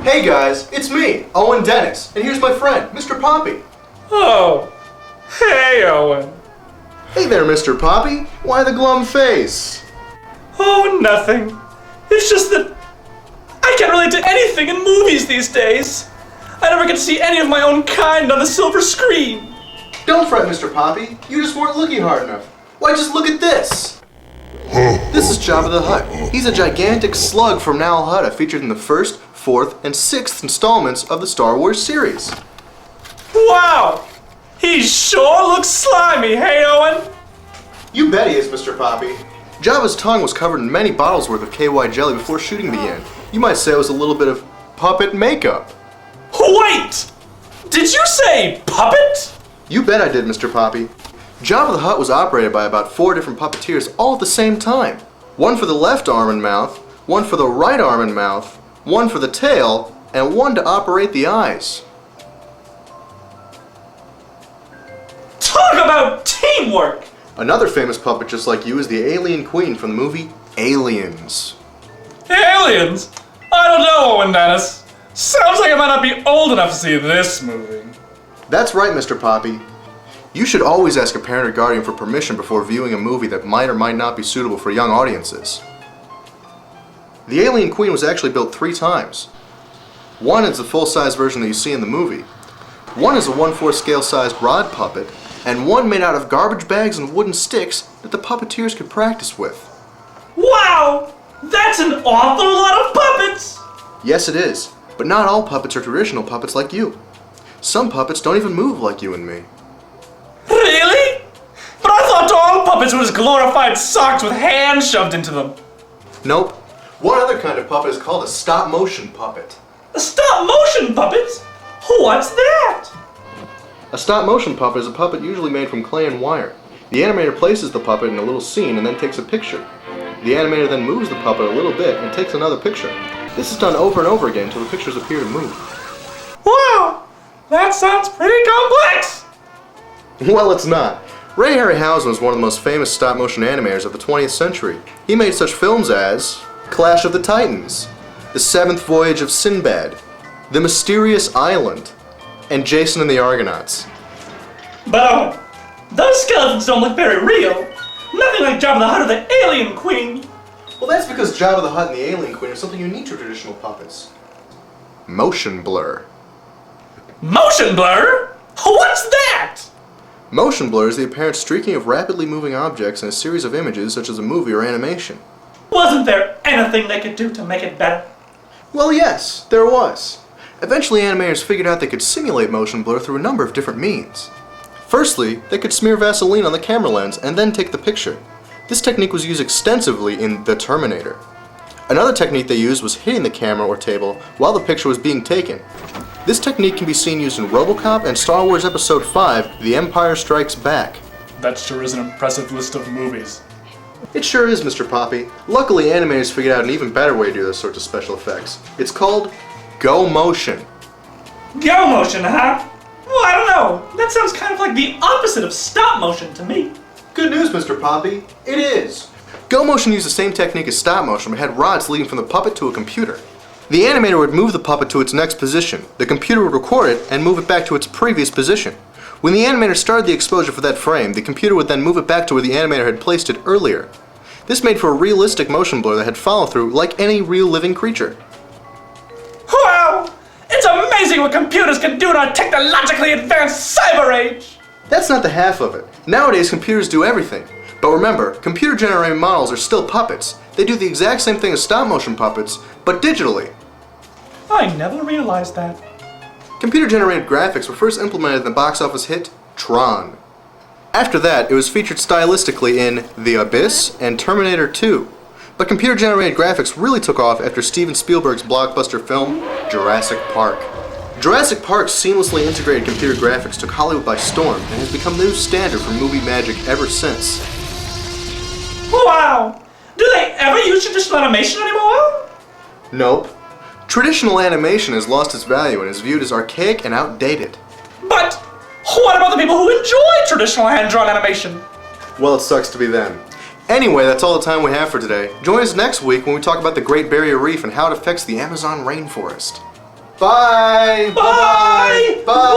Hey guys, it's me, Owen Dennis, and here's my friend, Mr. Poppy. Oh, hey Owen. Hey there, Mr. Poppy. Why the glum face? Oh, nothing. It's just that I can't relate to anything in movies these days. I never get to see any of my own kind on the silver screen. Don't fret, Mr. Poppy. You just weren't looking hard enough. Why, just look at this. This is Jabba the Hutt. He's a gigantic slug from Nal Hutta, featured in the first, fourth, and sixth installments of the Star Wars series. Wow! He sure looks slimy, hey Owen? You bet he is, Mr. Poppy. Jabba's tongue was covered in many bottles worth of KY jelly before shooting began. You might say it was a little bit of puppet makeup. Wait! Did you say puppet? You bet I did, Mr. Poppy. Jabba the Hutt was operated by about 4 different puppeteers all at the same time. One for the left arm and mouth, one for the right arm and mouth, one for the tail, and one to operate the eyes. Talk about teamwork! Another famous puppet just like you is the alien queen from the movie Aliens. Aliens? I don't know, Owen Dennis. Sounds like I might not be old enough to see this movie. That's right, Mr. Poppy. You should always ask a parent or guardian for permission before viewing a movie that might or might not be suitable for young audiences. The Alien Queen was actually built 3 times. One is the full-size version that you see in the movie. One is a 1/4 scale sized rod puppet, and one made out of garbage bags and wooden sticks that the puppeteers could practice with. Wow! That's an awful lot of puppets! Yes, it is, but not all puppets are traditional puppets like you. Some puppets don't even move like you and me. Really? But I thought all puppets were just glorified socks with hands shoved into them. Nope. One other kind of puppet is called a stop-motion puppet. A stop-motion puppet? What's that? A stop-motion puppet is a puppet usually made from clay and wire. The animator places the puppet in a little scene and then takes a picture. The animator then moves the puppet a little bit and takes another picture. This is done over and over again until the pictures appear to move. Wow! That sounds pretty complex! Well, it's not. Ray Harryhausen was one of the most famous stop-motion animators of the 20th century. He made such films as Clash of the Titans, The Seventh Voyage of Sinbad, The Mysterious Island, and Jason and the Argonauts. But those skeletons don't look very real. Nothing like Jabba the Hutt or the Alien Queen. Well, that's because Jabba the Hutt and the Alien Queen are something unique to traditional puppets. Motion blur. Motion blur? What's that? Motion blur is the apparent streaking of rapidly moving objects in a series of images such as a movie or animation. Wasn't there anything they could do to make it better? Well, yes, there was. Eventually, animators figured out they could simulate motion blur through a number of different means. Firstly, they could smear Vaseline on the camera lens and then take the picture. This technique was used extensively in The Terminator. Another technique they used was hitting the camera or table while the picture was being taken. This technique can be seen used in RoboCop and Star Wars Episode 5, The Empire Strikes Back. That sure is an impressive list of movies. It sure is, Mr. Poppy. Luckily, animators figured out an even better way to do this sort of special effects. It's called Go Motion. Go motion, huh? Well, I don't know. That sounds kind of like the opposite of stop motion to me. Good news, Mr. Poppy. It is. Go Motion used the same technique as stop motion, but had rods leading from the puppet to a computer. The animator would move the puppet to its next position. The computer would record it and move it back to its previous position. When the animator started the exposure for that frame, the computer would then move it back to where the animator had placed it earlier. This made for a realistic motion blur that had follow-through like any real living creature. Wow! It's amazing what computers can do in our technologically advanced cyber age! That's not the half of it. Nowadays, computers do everything. But remember, computer-generated models are still puppets. They do the exact same thing as stop-motion puppets, but digitally. I never realized that. Computer-generated graphics were first implemented in the box office hit Tron. After that, it was featured stylistically in The Abyss and Terminator 2. But computer-generated graphics really took off after Steven Spielberg's blockbuster film, Jurassic Park. Jurassic Park's seamlessly integrated computer graphics took Hollywood by storm and has become the new standard for movie magic ever since. Wow! Do they ever use traditional animation anymore? Nope. Traditional animation has lost its value and is viewed as archaic and outdated. But what about the people who enjoy traditional hand-drawn animation? Well, it sucks to be them. Anyway, that's all the time we have for today. Join us next week when we talk about the Great Barrier Reef and how it affects the Amazon rainforest. Bye. Bye. Bye.